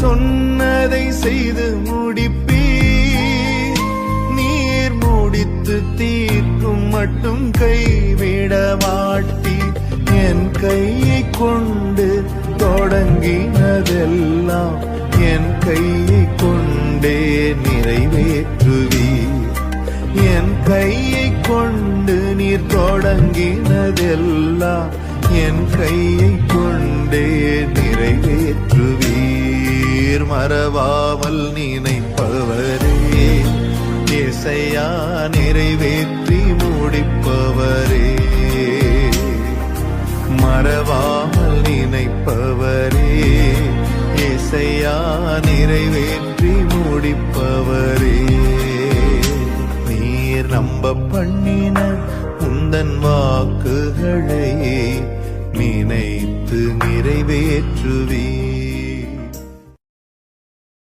சொன்னதை செய்து முடிப்பீர். நீர் முடித்து தீர்க்கும் மட்டும் கைவிட மாட்டீர். என் கையை கொண்டு தொடங்கினதெல்லாம் என் கையை கொண்டே நிறைவேற்றுவீர். என் கையை கொண்டு நீர் தொடங்கினதெல்லாம் என் கையை கொண்டே நிறைவேற்றுவீர். மறவாமல் நினைப்பவரே, இசையா நிறைவேற்றி முடிப்பவரே. மறவாமல் நினைப்பவரே, இசையா நிறைவேற்றி முடிப்பவரே. நீர் நம்ப பண்ணின உந்தன் வாக்குகளை நினைத்து நிறைவேற்றுவீர்.